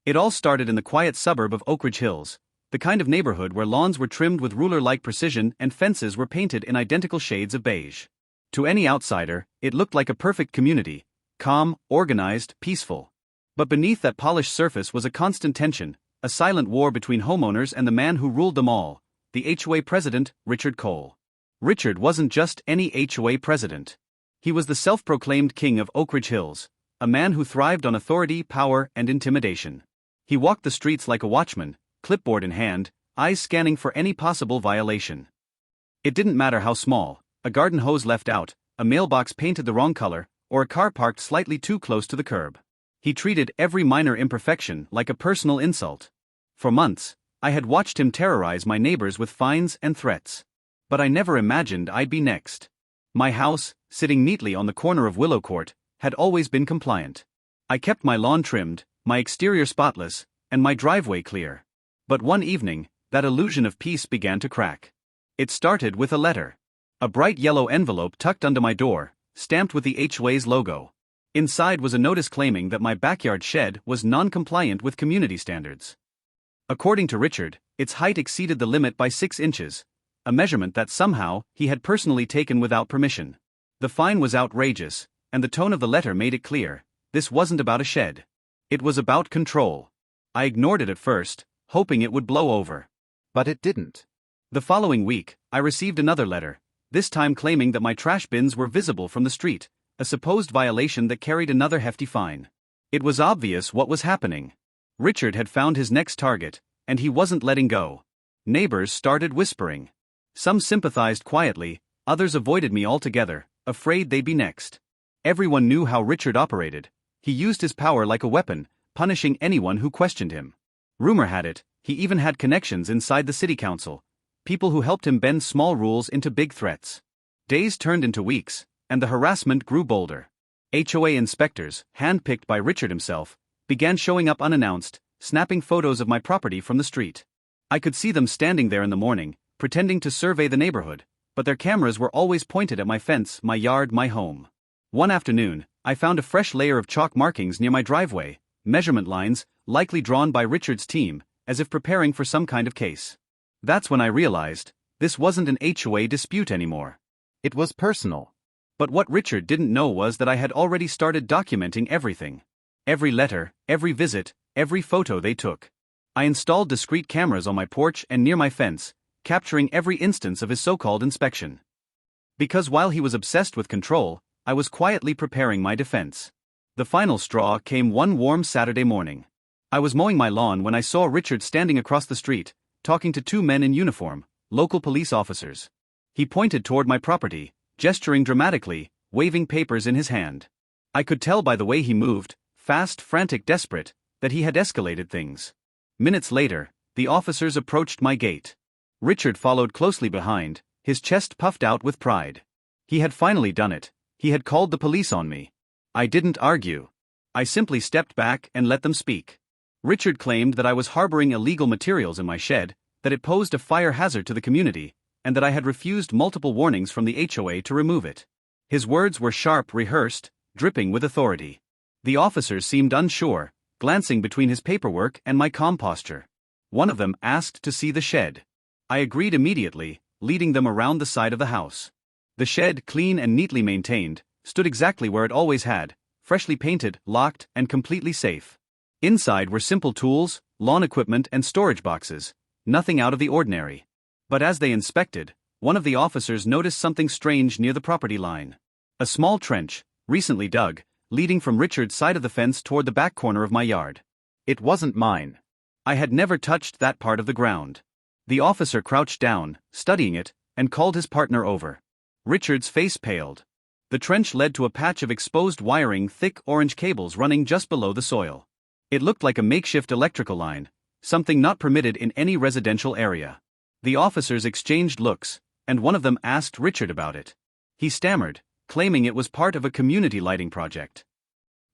It all started in the quiet suburb of Oakridge Hills, the kind of neighborhood where lawns were trimmed with ruler-like precision and fences were painted in identical shades of beige. To any outsider, it looked like a perfect community, calm, organized, peaceful. But beneath that polished surface was a constant tension, a silent war between homeowners and the man who ruled them all, the HOA President, Richard Cole. Richard wasn't just any HOA president. He was the self-proclaimed king of Oakridge Hills, a man who thrived on authority, power, and intimidation. He walked the streets like a watchman, clipboard in hand, eyes scanning for any possible violation. It didn't matter how small, a garden hose left out, a mailbox painted the wrong color, or a car parked slightly too close to the curb. He treated every minor imperfection like a personal insult. For months, I had watched him terrorize my neighbors with fines and threats. But I never imagined I'd be next. My house, sitting neatly on the corner of Willow Court, had always been compliant. I kept my lawn trimmed, my exterior spotless, and my driveway clear. But one evening, that illusion of peace began to crack. It started with a letter. A bright yellow envelope tucked under my door, stamped with the HOA's logo. Inside was a notice claiming that my backyard shed was non-compliant with community standards. According to Richard, its height exceeded the limit by 6 inches, a measurement that somehow he had personally taken without permission. The fine was outrageous, and the tone of the letter made it clear, this wasn't about a shed. It was about control. I ignored it at first, hoping it would blow over. But it didn't. The following week, I received another letter, this time claiming that my trash bins were visible from the street, a supposed violation that carried another hefty fine. It was obvious what was happening. Richard had found his next target, and he wasn't letting go. Neighbors started whispering. Some sympathized quietly, others avoided me altogether, afraid they'd be next. Everyone knew how Richard operated. He used his power like a weapon, punishing anyone who questioned him. Rumor had it, he even had connections inside the city council, people who helped him bend small rules into big threats. Days turned into weeks, and the harassment grew bolder. HOA inspectors, handpicked by Richard himself, began showing up unannounced, snapping photos of my property from the street. I could see them standing there in the morning, pretending to survey the neighborhood, but their cameras were always pointed at my fence, my yard, my home. One afternoon, I found a fresh layer of chalk markings near my driveway, measurement lines, likely drawn by Richard's team, as if preparing for some kind of case. That's when I realized, this wasn't an HOA dispute anymore. It was personal. But what Richard didn't know was that I had already started documenting everything. Every letter, every visit, every photo they took. I installed discrete cameras on my porch and near my fence, capturing every instance of his so-called inspection. Because while he was obsessed with control, I was quietly preparing my defense. The final straw came one warm Saturday morning. I was mowing my lawn when I saw Richard standing across the street, talking to 2 men in uniform, local police officers. He pointed toward my property, gesturing dramatically, waving papers in his hand. I could tell by the way he moved, fast, frantic, desperate, that he had escalated things. Minutes later, the officers approached my gate. Richard followed closely behind, his chest puffed out with pride. He had finally done it. He had called the police on me. I didn't argue. I simply stepped back and let them speak. Richard claimed that I was harboring illegal materials in my shed, that it posed a fire hazard to the community, and that I had refused multiple warnings from the HOA to remove it. His words were sharp, rehearsed, dripping with authority. The officers seemed unsure, glancing between his paperwork and my calm posture. One of them asked to see the shed. I agreed immediately, leading them around the side of the house. The shed, clean and neatly maintained, stood exactly where it always had, freshly painted, locked, and completely safe. Inside were simple tools, lawn equipment and storage boxes, nothing out of the ordinary. But as they inspected, one of the officers noticed something strange near the property line. A small trench, recently dug, leading from Richard's side of the fence toward the back corner of my yard. It wasn't mine. I had never touched that part of the ground. The officer crouched down, studying it, and called his partner over. Richard's face paled. The trench led to a patch of exposed wiring, thick orange cables running just below the soil. It looked like a makeshift electrical line, something not permitted in any residential area. The officers exchanged looks, and one of them asked Richard about it. He stammered, claiming it was part of a community lighting project.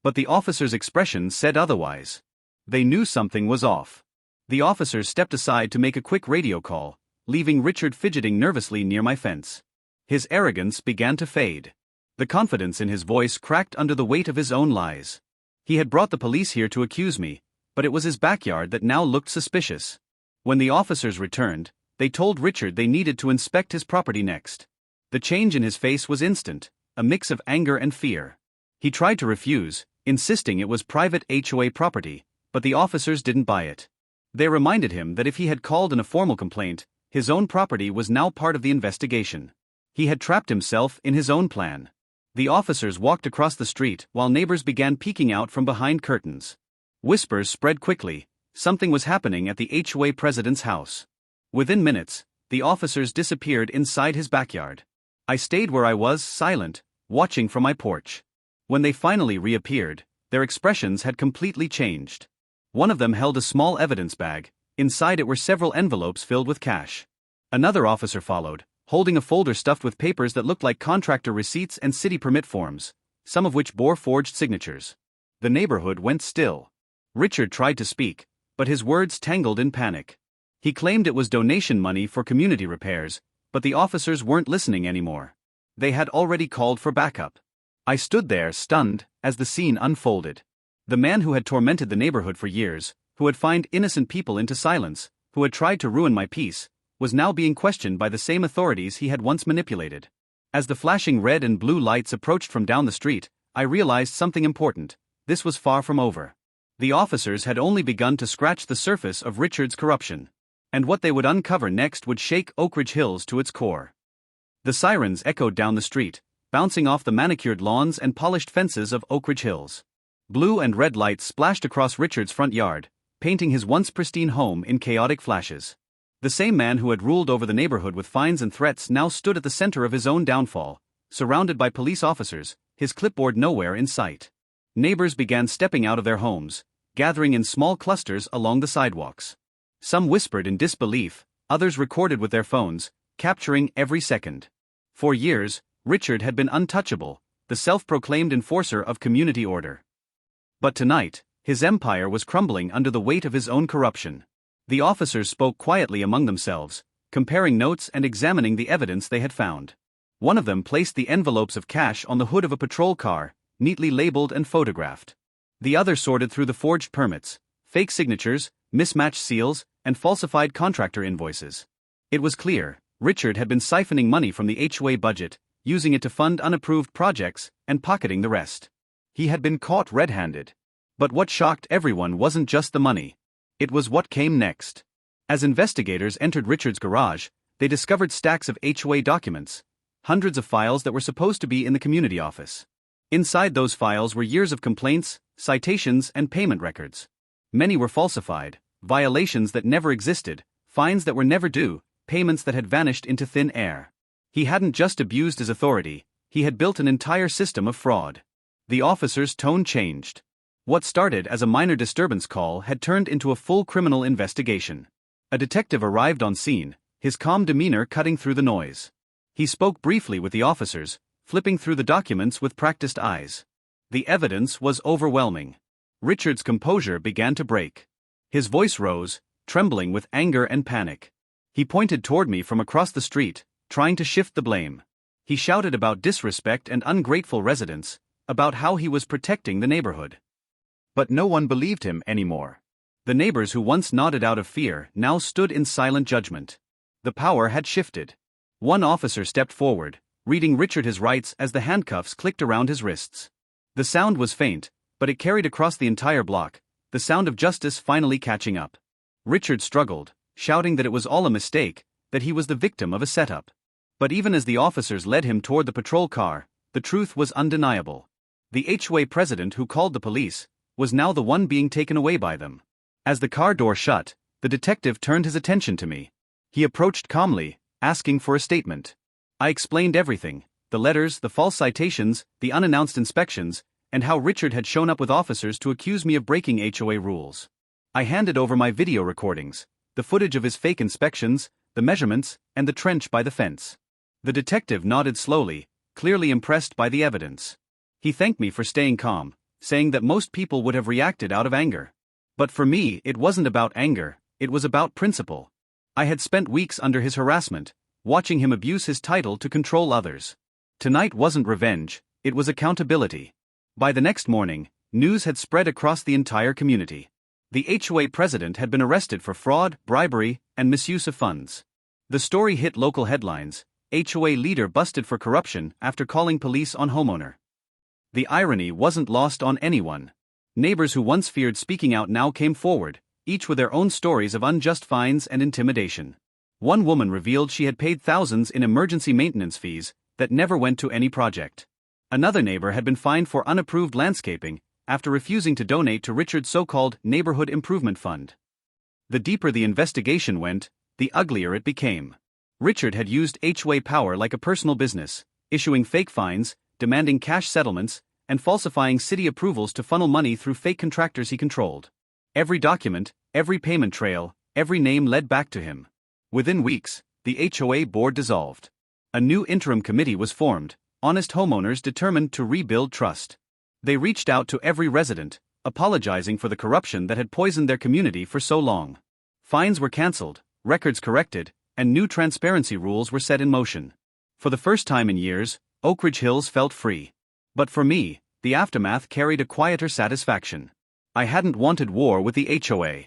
But the officers' expression said otherwise. They knew something was off. The officers stepped aside to make a quick radio call, leaving Richard fidgeting nervously near my fence. His arrogance began to fade. The confidence in his voice cracked under the weight of his own lies. He had brought the police here to accuse me, but it was his backyard that now looked suspicious. When the officers returned, they told Richard they needed to inspect his property next. The change in his face was instant, a mix of anger and fear. He tried to refuse, insisting it was private HOA property, but the officers didn't buy it. They reminded him that if he had called in a formal complaint, his own property was now part of the investigation. He had trapped himself in his own plan. The officers walked across the street while neighbors began peeking out from behind curtains. Whispers spread quickly. Something was happening at the HOA president's house. Within minutes, the officers disappeared inside his backyard. I stayed where I was, silent, watching from my porch. When they finally reappeared, their expressions had completely changed. One of them held a small evidence bag. Inside it were several envelopes filled with cash. Another officer followed, holding a folder stuffed with papers that looked like contractor receipts and city permit forms, some of which bore forged signatures. The neighborhood went still. Richard tried to speak, but his words tangled in panic. He claimed it was donation money for community repairs, but the officers weren't listening anymore. They had already called for backup. I stood there, stunned, as the scene unfolded. The man who had tormented the neighborhood for years, who had fined innocent people into silence, who had tried to ruin my peace, was now being questioned by the same authorities he had once manipulated. As the flashing red and blue lights approached from down the street, I realized something important. This was far from over. The officers had only begun to scratch the surface of Richard's corruption. And what they would uncover next would shake Oakridge Hills to its core. The sirens echoed down the street, bouncing off the manicured lawns and polished fences of Oakridge Hills. Blue and red lights splashed across Richard's front yard, painting his once pristine home in chaotic flashes. The same man who had ruled over the neighborhood with fines and threats now stood at the center of his own downfall, surrounded by police officers, his clipboard nowhere in sight. Neighbors began stepping out of their homes, gathering in small clusters along the sidewalks. Some whispered in disbelief, others recorded with their phones, capturing every second. For years, Richard had been untouchable, the self-proclaimed enforcer of community order. But tonight, his empire was crumbling under the weight of his own corruption. The officers spoke quietly among themselves, comparing notes and examining the evidence they had found. One of them placed the envelopes of cash on the hood of a patrol car, neatly labeled and photographed. The other sorted through the forged permits, fake signatures, mismatched seals, and falsified contractor invoices. It was clear, Richard had been siphoning money from the HOA budget, using it to fund unapproved projects, and pocketing the rest. He had been caught red-handed. But what shocked everyone wasn't just the money. It was what came next. As investigators entered Richard's garage, they discovered stacks of HOA documents, hundreds of files that were supposed to be in the community office. Inside those files were years of complaints, citations, and payment records. Many were falsified, violations that never existed, fines that were never due, payments that had vanished into thin air. He hadn't just abused his authority, he had built an entire system of fraud. The officer's tone changed. What started as a minor disturbance call had turned into a full criminal investigation. A detective arrived on scene, his calm demeanor cutting through the noise. He spoke briefly with the officers, flipping through the documents with practiced eyes. The evidence was overwhelming. Richard's composure began to break. His voice rose, trembling with anger and panic. He pointed toward me from across the street, trying to shift the blame. He shouted about disrespect and ungrateful residents, about how he was protecting the neighborhood. But no one believed him anymore. The neighbors who once nodded out of fear now stood in silent judgment. The power had shifted. One officer stepped forward, reading Richard his rights as the handcuffs clicked around his wrists. The sound was faint, but it carried across the entire block, the sound of justice finally catching up. Richard struggled, shouting that it was all a mistake, that he was the victim of a setup. But even as the officers led him toward the patrol car, the truth was undeniable. The HOA president who called the police was now the one being taken away by them. As the car door shut, the detective turned his attention to me. He approached calmly, asking for a statement. I explained everything, the letters, the false citations, the unannounced inspections, and how Richard had shown up with officers to accuse me of breaking HOA rules. I handed over my video recordings, the footage of his fake inspections, the measurements, and the trench by the fence. The detective nodded slowly, clearly impressed by the evidence. He thanked me for staying calm, saying that most people would have reacted out of anger. But for me, it wasn't about anger, it was about principle. I had spent weeks under his harassment, watching him abuse his title to control others. Tonight wasn't revenge, it was accountability. By the next morning, news had spread across the entire community. The HOA president had been arrested for fraud, bribery, and misuse of funds. The story hit local headlines. HOA leader busted for corruption after calling police on homeowner. The irony wasn't lost on anyone. Neighbors who once feared speaking out now came forward, each with their own stories of unjust fines and intimidation. One woman revealed she had paid thousands in emergency maintenance fees that never went to any project. Another neighbor had been fined for unapproved landscaping after refusing to donate to Richard's so-called neighborhood improvement fund. The deeper the investigation went, the uglier it became. Richard had used HOA power like a personal business, issuing fake fines, demanding cash settlements, and falsifying city approvals to funnel money through fake contractors he controlled. Every document, every payment trail, every name led back to him. Within weeks, the HOA board dissolved. A new interim committee was formed, honest homeowners determined to rebuild trust. They reached out to every resident, apologizing for the corruption that had poisoned their community for so long. Fines were canceled, records corrected, and new transparency rules were set in motion. For the first time in years, Oakridge Hills felt free. But for me, the aftermath carried a quieter satisfaction. I hadn't wanted war with the HOA.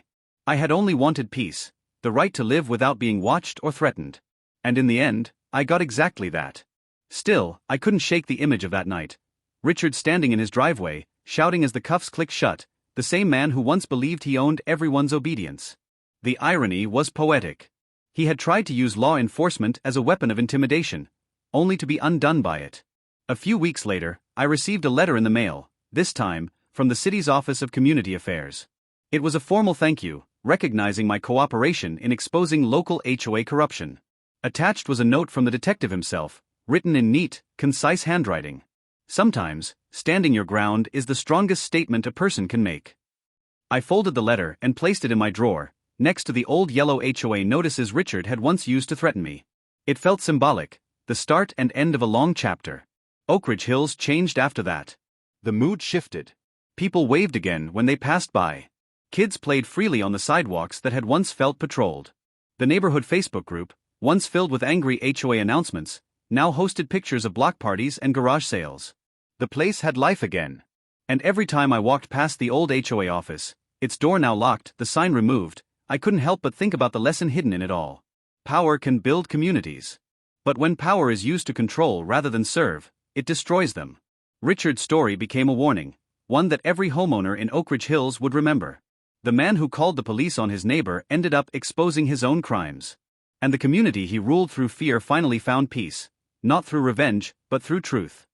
I had only wanted peace, the right to live without being watched or threatened. And in the end, I got exactly that. Still, I couldn't shake the image of that night. Richard standing in his driveway, shouting as the cuffs clicked shut, the same man who once believed he owned everyone's obedience. The irony was poetic. He had tried to use law enforcement as a weapon of intimidation, only to be undone by it. A few weeks later, I received a letter in the mail, this time, from the city's Office of Community Affairs. It was a formal thank you, recognizing my cooperation in exposing local HOA corruption. Attached was a note from the detective himself, written in neat, concise handwriting. Sometimes, standing your ground is the strongest statement a person can make. I folded the letter and placed it in my drawer, next to the old yellow HOA notices Richard had once used to threaten me. It felt symbolic, the start and end of a long chapter. Oakridge Hills changed after that. The mood shifted. People waved again when they passed by. Kids played freely on the sidewalks that had once felt patrolled. The neighborhood Facebook group, once filled with angry HOA announcements, now hosted pictures of block parties and garage sales. The place had life again. And every time I walked past the old HOA office, its door now locked, the sign removed, I couldn't help but think about the lesson hidden in it all. Power can build communities. But when power is used to control rather than serve, it destroys them. Richard's story became a warning, one that every homeowner in Oakridge Hills would remember. The man who called the police on his neighbor ended up exposing his own crimes. And the community he ruled through fear finally found peace, not through revenge, but through truth.